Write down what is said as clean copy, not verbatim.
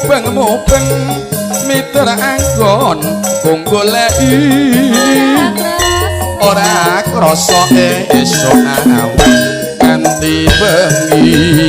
mubeng mitra anggon kung goleki ora krasa esuk awan nganti bengi